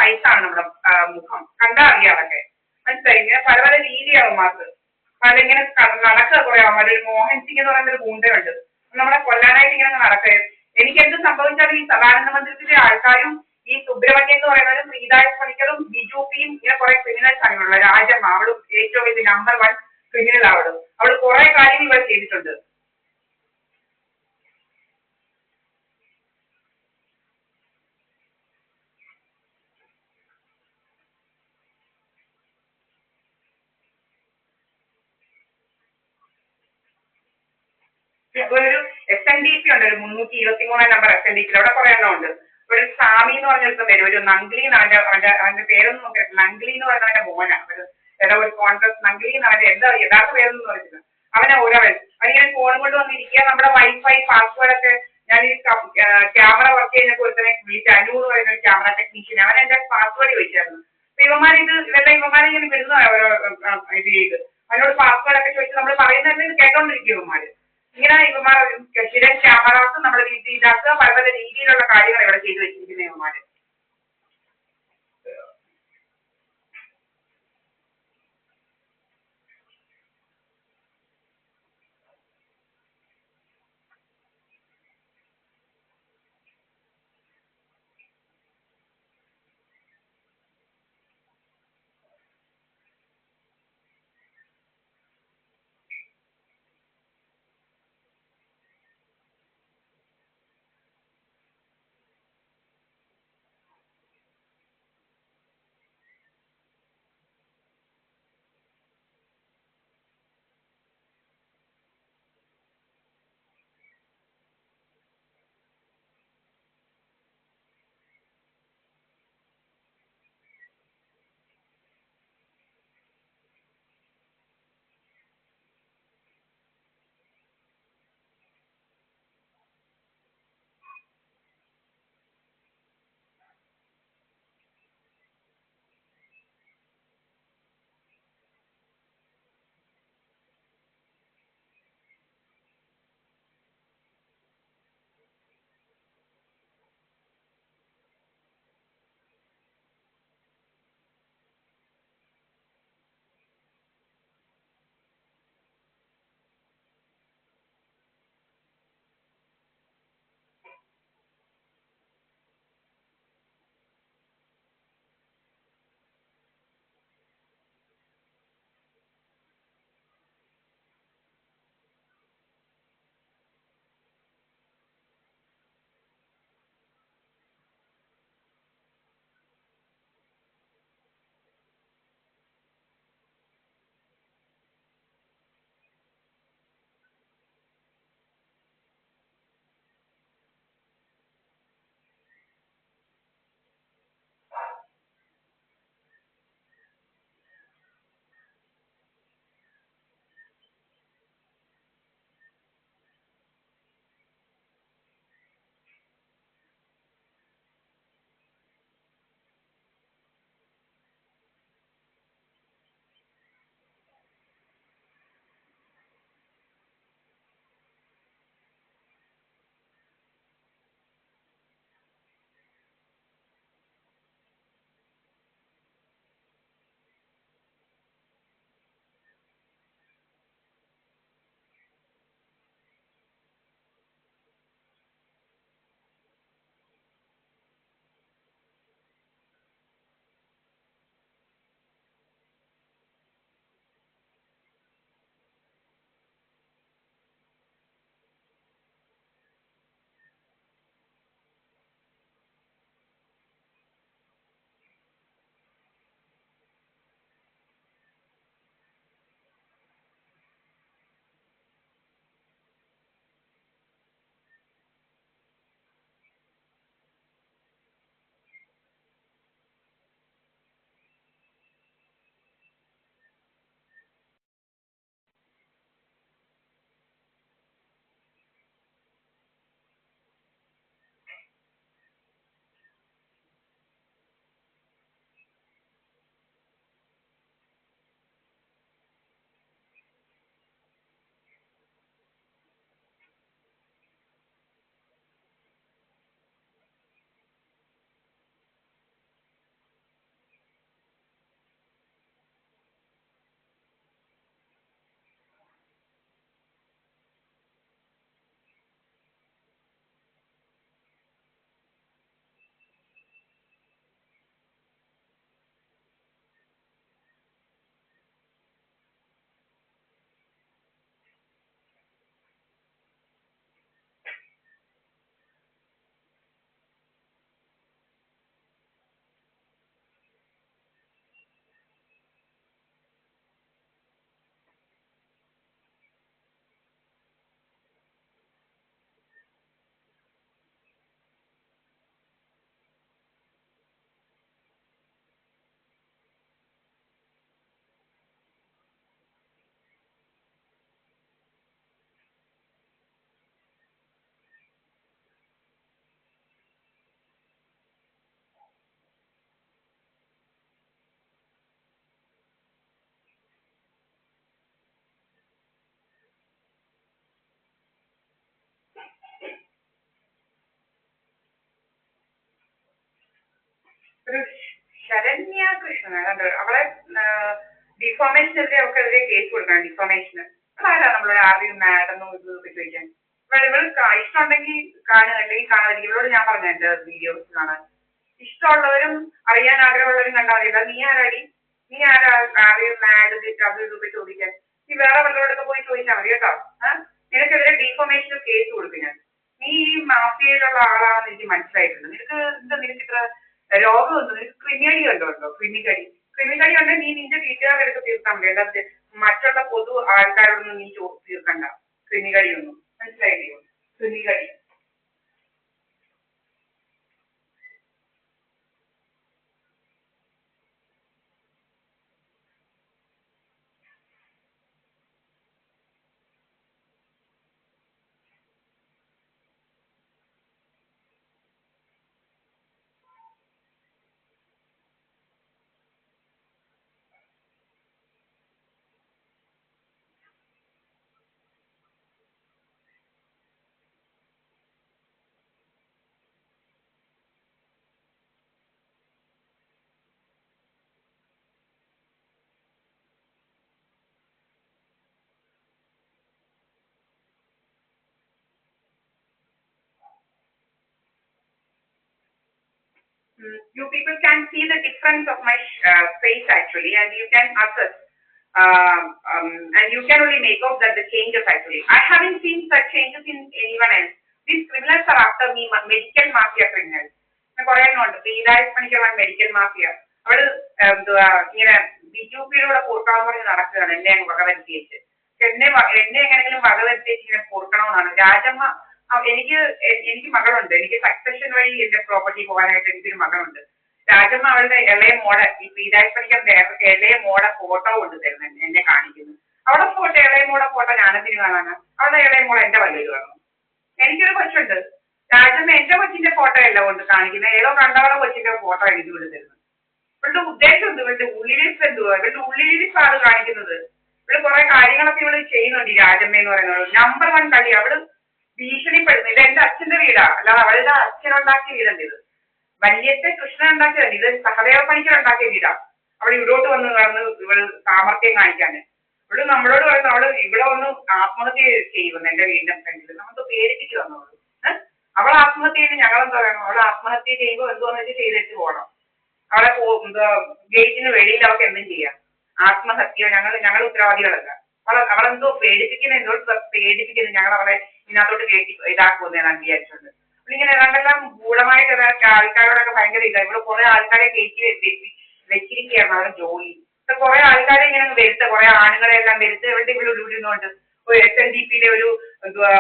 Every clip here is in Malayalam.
സൈസാണ് നമ്മുടെ മുഖം കണ്ടാ അറിയാം അതൊക്കെ മനസ്സിലായി. ഇങ്ങനെ പല പല രീതിയാവുമാർക്ക് പല ഇങ്ങനെ നടക്കുക കുറെ ആവുമാർ. ഒരു മോഹൻ സിംഗ് എന്ന് പറയുന്ന ഒരു ഗൂണ്ടയുണ്ട് നമ്മളെ കൊല്ലാനായിട്ട് ഇങ്ങനെ നടക്കുക. എനിക്ക് എന്ത് സംഭവിച്ചാലും ഈ സദാനന്ദ മന്ദിരത്തിലെ ആൾക്കാരും ഈ സുബ്രഹ്മണ്യം എന്ന് പറയുന്നവരും ശ്രീതാജ് പണിക്കറും ബിജുപിയും ഇങ്ങനെ കുറെ ക്രിമിനൽസ് ആണുള്ളത്. രാജമ്മ അവളും ഏറ്റവും വലിയ നമ്പർ 1 ക്രിമിനൽ അവളും. അവള് കുറെ കാര്യങ്ങൾ ഇവിടെ ചെയ്തിട്ടുണ്ട്. ഒരു SNDP ഉണ്ട്, ഒരു 323 നമ്പർ SNDP അവിടെ കുറെ എണ്ണം ഉണ്ട്. ഒരു സാമി എന്ന് പറഞ്ഞൊരുത്തം വരും, ഒരു നംഗ്ലി എന്ന് അവന്റെ പേരൊന്നും നോക്കിയിട്ട് നംഗ്ലി എന്ന് പറയുന്നവന്റെ മോനാണ്. ഒരു ഏതോ ഒരു കോൺഗ്രസ് നംഗ്ലി എന്ന് അവന്റെ എന്താ യഥാർത്ഥ പേരൊന്നും പറഞ്ഞില്ല. അവനെ ഒരവൻ അവനിങ്ങനെ ഫോൺ കൊണ്ട് വന്നിരിക്കുക. നമ്മുടെ വൈഫൈ പാസ്വേഡ് ഒക്കെ ഞാൻ ഈ ക്യാമറ വർക്ക് ചെയ്യുന്ന ഒരുത്തനെ വിളിച്ച് അനു എന്ന് പറയുന്ന ഒരു ക്യാമറ ടെക്നീഷ്യൻ അവൻ എന്റെ പാസ്വേഡ് ചോദിച്ചായിരുന്നു. അപ്പൊ ഇവന്മാരെ ഇങ്ങനെ വരുന്ന ഇത് ചെയ്ത് അവനോട് പാസ്വേഡ് ഒക്കെ ചോദിച്ച് നമ്മൾ പറയുന്നത് കേട്ടോണ്ടിരിക്കും ഇവന്മാര്. ഇങ്ങനെ ഇവന്മാർ ഹിഡൻ ക്യാമറാസ് നമ്മുടെ വീട്ടിൽ ഇതാക്കുക, പല പല രീതിയിലുള്ള കാര്യങ്ങൾ ഇവിടെ ചെയ്തു വെച്ചിരിക്കുന്ന ഇവന്മാര്. ഒരു ശരണ്യ കൃഷ്ണൻ ഏതാണ്ട് അവളെ ഡിഫോമേഷനെതിരെ അവൾക്കെതിരെ കേസ് കൊടുക്കണം ഡിഫോമേഷന്. അതാരാ നമ്മളൊരു ആദ്യം മാഡെന്നും ഇതൊക്കെ ചോദിക്കാൻ. ഇവൾ ഇഷ്ടമുണ്ടെങ്കിൽ കാണുക അല്ലെങ്കിൽ കാണാതിരിക്കും. ഇവളോട് ഞാൻ പറഞ്ഞു എന്റെ വീഡിയോസ് കാണാൻ. ഇഷ്ടമുള്ളവരും അറിയാൻ ആഗ്രഹമുള്ളവരും കണ്ടാൽ മതിയല്ല. നീ ആരാടി, നീ ആരാ ആദ്യം മാഡ് അത് ഇതൊക്കെ ചോദിക്കാൻ. നീ വേറെ വല്ലവരോടൊക്കെ പോയി ചോദിച്ചാൽ മതി കേട്ടോ. നിനക്കെതിരെ ഡിഫോമേഷന് കേസ് കൊടുക്കും ഞാൻ. നീ ഈ മാഫിയയിലുള്ള ആളാണെന്ന് എനിക്ക് മനസ്സിലായിട്ടുണ്ട്. നിനക്ക് ഇത്ര രോഗമൊന്നും നിനക്ക് ക്രിമികടി ഉണ്ടോ? ക്രിമികടി ഉണ്ടെങ്കിൽ നീ നിന്റെ വീട്ടുകാരുടെ അടുത്ത് തീർക്കാൻ മതി. അല്ലാതെ മറ്റുള്ള പൊതു ആൾക്കാരോടൊന്നും നീ തീർക്കണ്ട ക്രിമികടിയൊന്നും. മനസ്സിലായില്ലയോ? ക്രിമികടി. You people can see the difference of my face actually, and you can assess, and you can only make out that the changes actually. I haven't seen such changes in anyone else. These criminals are after me, medical mafia criminals. ഞാൻ പറയുന്നുണ്ട് ശ്രീരാജ് പണിക്കർ മെഡിക്കൽ മാഫിയ. അവള് എന്തുവാ ഇങ്ങനെ BJP-യിലൂടെ പൊറുക്കാന്ന് പറഞ്ഞ് നടക്കുകയാണ്. എന്നെ അങ്ങ് വകവരുത്തിയേച്ച് എന്നെ എങ്ങനെങ്കിലും വകവരുത്തിയേച്ച് ഇങ്ങനെ പൊറുക്കണമെന്നാണ് രാജമ്മ. എനിക്ക് മകളുണ്ട്. എനിക്ക് സക്സഷൻ വഴി എന്റെ പ്രോപ്പർട്ടി പോകാനായിട്ട് എനിക്കൊരു മകളുണ്ട്. രാജമ്മ അവളുടെ ഇളയ മോടെ ഈ ശ്രീരാജ് പണിക്കറിന്റെ ഇളയ മോടെ ഫോട്ടോ കൊണ്ട് തരുന്നത് എന്നെ കാണിക്കുന്നു. അവളുടെ ഫോട്ടോ ഇളയ മോടെ ഫോട്ടോ ഞാനെന്തിനു കാണാനാ? അവളുടെ ഇളയ മോളെ എന്റെ വല്ലൊരു കാണും. എനിക്കൊരു കൊച്ചുണ്ട്. രാജമ്മ എന്റെ കൊച്ചിന്റെ ഫോട്ടോ അല്ല കൊണ്ട് കാണിക്കുന്നത്. ഏതോ കണ്ടവളെ കൊച്ചിന്റെ ഫോട്ടോ എനിക്ക് കൊണ്ട് തരുന്നത്. ഇവളുടെ ഉദ്ദേശം എന്ത്? ഇവളുടെ ഉള്ളിലിരിപ്പ് എന്തുവാ? ഇവളുടെ ഉള്ളിലിരിപ്പാണ് കാണിക്കുന്നത്. ഇവള് കുറെ കാര്യങ്ങളൊക്കെ ഇവള് ചെയ്യുന്നുണ്ട്. ഈ രാജമ്മ എന്ന് പറയുന്നത് നമ്പർ 1 കളി. അവള് ഭീഷണിപ്പെടുന്നു. ഇത് എന്റെ അച്ഛന്റെ വീടാ, അല്ലാതെ അവളുടെ അച്ഛനുണ്ടാക്കിയ വീടല്ല ഇത്. വല്യത്തെ കൃഷ്ണൻ ഉണ്ടാക്കിയതല്ല, ഇത് സഹദേവ പണിക്കർ ഉണ്ടാക്കിയ വീടാ. അവൾ ഇവിടോട്ട് വന്ന് കടന്ന് ഇവള് സാമർത്ഥ്യം കാണിക്കാന്. ഇവള് നമ്മളോട് പറയുന്നു ഇവിടെ വന്ന് ആത്മഹത്യ ചെയ്യുന്നു എന്റെ വീടിന്റെ ഫ്രണ്ടിൽ. നമുക്ക് പേടിപ്പിച്ചു തന്നോളൂ. അവൾ ആത്മഹത്യ ചെയ്ത് ഞങ്ങളെന്താ പറയണം? അവൾ ആത്മഹത്യ ചെയ്യുമ്പോൾ എന്തുവാന്ന് വെച്ചാൽ ചെയ്തിട്ട് പോകണം. അവളെ ഗേറ്റിന് വെളിയിൽ അവർക്ക് എന്തും ചെയ്യാം. ആത്മഹത്യ ഞങ്ങൾ ഉത്തരവാദികളല്ല. അവളെന്തോ പേടിപ്പിക്കുന്നു. ഞങ്ങൾ അവളെ ഇതിനകത്തോട്ട് കയറ്റി ഇതാക്കുമെന്നാണ് വിചാരിച്ചത്. ഇങ്ങനെ ഏതാണ്ടെല്ലാം ഗൂഢമായിട്ട് ആൾക്കാരോടൊക്കെ ഭയങ്കര ഇതാ. ഇവിടെ കുറെ ആൾക്കാരെ കയറ്റി വെച്ചിരിക്കുകയാണ് അവരുടെ ജോലി. കുറെ ആൾക്കാരെ ഇങ്ങനെ വരുത്ത, കുറെ ആണുങ്ങളെ എല്ലാം വരുത്ത് ഇവിടെ ഉരുന്നുണ്ട്. ഒരു SNDP-യിലെ ഒരു എന്തുവാ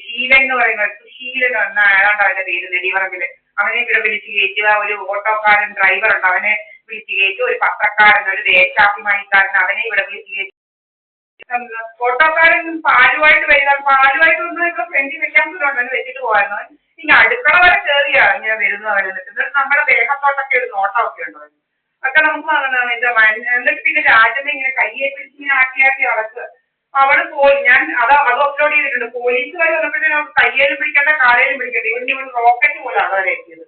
ശീലൻ എന്ന് പറയുന്ന സുശീലൻ ഏതാണ്ട് അവന്റെ പേര് നെടിവറമ്പില്. അവനെ ഇവിടെ വിളിച്ച് കയറ്റുക. ഒരു ഓട്ടോക്കാരൻ ഡ്രൈവർ ഉണ്ട്, അവനെ വിളിച്ച് കയറ്റുക. ഒരു പത്രക്കാരൻ, ഒരു ദേശാഭിമാനിക്കാരൻ, അവനെ ഇവിടെ വിളിച്ച് കയറ്റുക. ഓട്ടോക്കാരൻ പാലുമായിട്ട് വരുന്ന പാലുമായിട്ട് ഒന്നും ഇവിടെ ഫ്രണ്ടിൽ വെക്കാൻ പോലുണ്ടെന്ന് വെച്ചിട്ട് പോകായിരുന്നു. ഇനി അടുക്കള വരെ കയറിയാ ഇങ്ങനെ വരുന്നവരെ. എന്നിട്ട് നമ്മുടെ ദേഹത്തോട്ടൊക്കെ ഒരു നോട്ടമൊക്കെ ഉണ്ടോ ഒക്കെ നമുക്ക് എന്നിട്ട് പിന്നെ രാജനെ ഇങ്ങനെ കയ്യെ പിടിച്ച് ഇങ്ങനെ ആട്ടി അടക്കുക. അവള് പോയി. ഞാൻ അത് അപ്ലോഡ് ചെയ്തിട്ടുണ്ട്. പോലീസുകാർ വന്നപ്പോഴത്തേനും കയ്യേലും പിടിക്കണ്ട കാലേലും പിടിക്കണ്ട. ഇവരുടെ റോക്കറ്റ് പോലാണ് അവരെ എത്തിയത്.